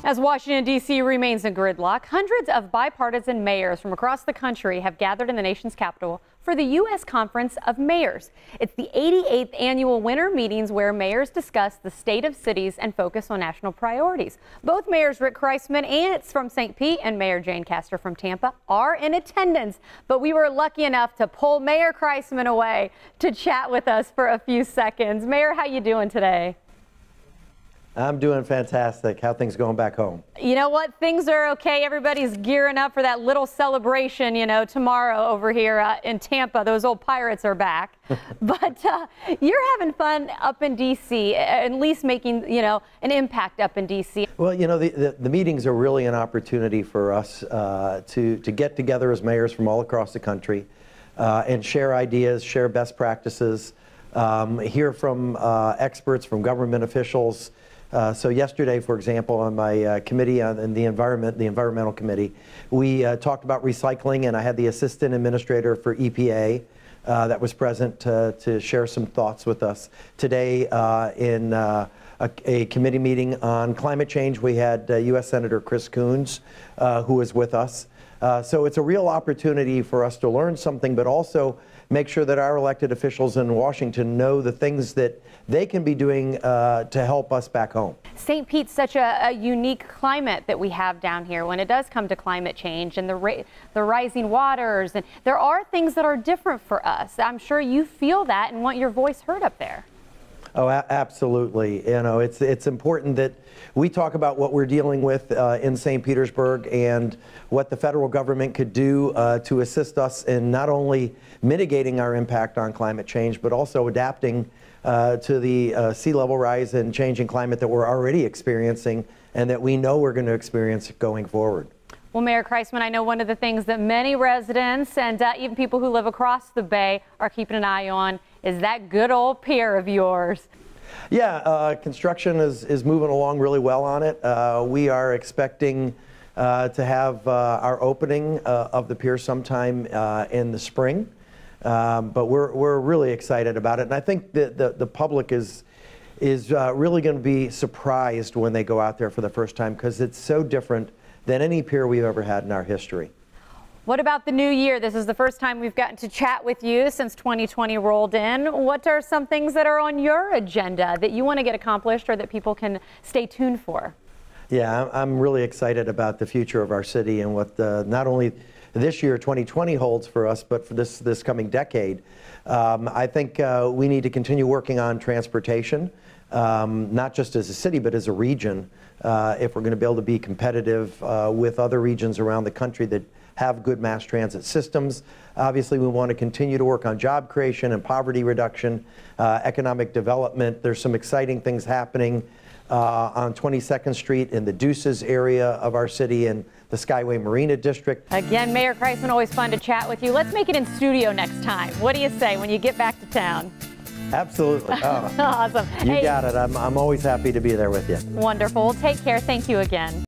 As Washington, D.C. remains in gridlock, hundreds of bipartisan mayors from across the country have gathered in the nation's capital for the U.S. Conference of Mayors. It's the 88th annual winter meetings where mayors discuss the state of cities and focus on national priorities. Both mayors Rick Kriesman from St. Pete and Mayor Jane Castor from Tampa are in attendance, but we were lucky enough to pull Mayor Kriesman away to chat with us for a few seconds. Mayor, how you doing today? I'm doing fantastic. How things going back home? You know what? Things are okay. Everybody's gearing up for that little celebration, tomorrow over here in Tampa. Those old Pirates are back. But you're having fun up in D.C., at least making, an impact up in D.C. Well, the meetings are really an opportunity for us to get together as mayors from all across the country and share ideas, share best practices, hear from experts, from government officials. So yesterday, for example, on my committee on the environmental committee, we talked about recycling, and I had the assistant administrator for EPA that was present to share some thoughts with us. Today, in a committee meeting on climate change, we had U.S. Senator Chris Coons, who was with us. So it's a real opportunity for us to learn something, but also make sure that our elected officials in Washington know the things that they can be doing to help us back home. St. Pete's such a unique climate that we have down here when it does come to climate change and the rising waters. And there are things that are different for us. I'm sure you feel that and want your voice heard up there. Oh, absolutely. It's important that we talk about what we're dealing with in St. Petersburg and what the federal government could do to assist us in not only mitigating our impact on climate change, but also adapting to the sea level rise and changing climate that we're already experiencing and that we know we're going to experience going forward. Well, Mayor Kriesman, I know one of the things that many residents and even people who live across the bay are keeping an eye on is that good old pier of yours. Yeah, construction is moving along really well on it. We are expecting to have our opening of the pier sometime in the spring, but we're really excited about it. And I think that the public is really going to be surprised when they go out there for the first time because it's so different than any pier we've ever had in our history. What about the new year? This is the first time we've gotten to chat with you since 2020 rolled in. What are some things that are on your agenda that you want to get accomplished or that people can stay tuned for? Yeah, I'm really excited about the future of our city and what not only this year 2020 holds for us, but for this coming decade. I think we need to continue working on transportation, not just as a city, but as a region, if we're going to be able to be competitive with other regions around the country that have good mass transit systems. Obviously, we want to continue to work on job creation and poverty reduction, economic development. There's some exciting things happening on 22nd Street in the Deuces area of our city and the Skyway Marina District. Again, Mayor Kriesman, always fun to chat with you. Let's make it in studio next time. What do you say when you get back to town? Absolutely. Oh, awesome. You got it. I'm always happy to be there with you. Wonderful. Take care. Thank you again.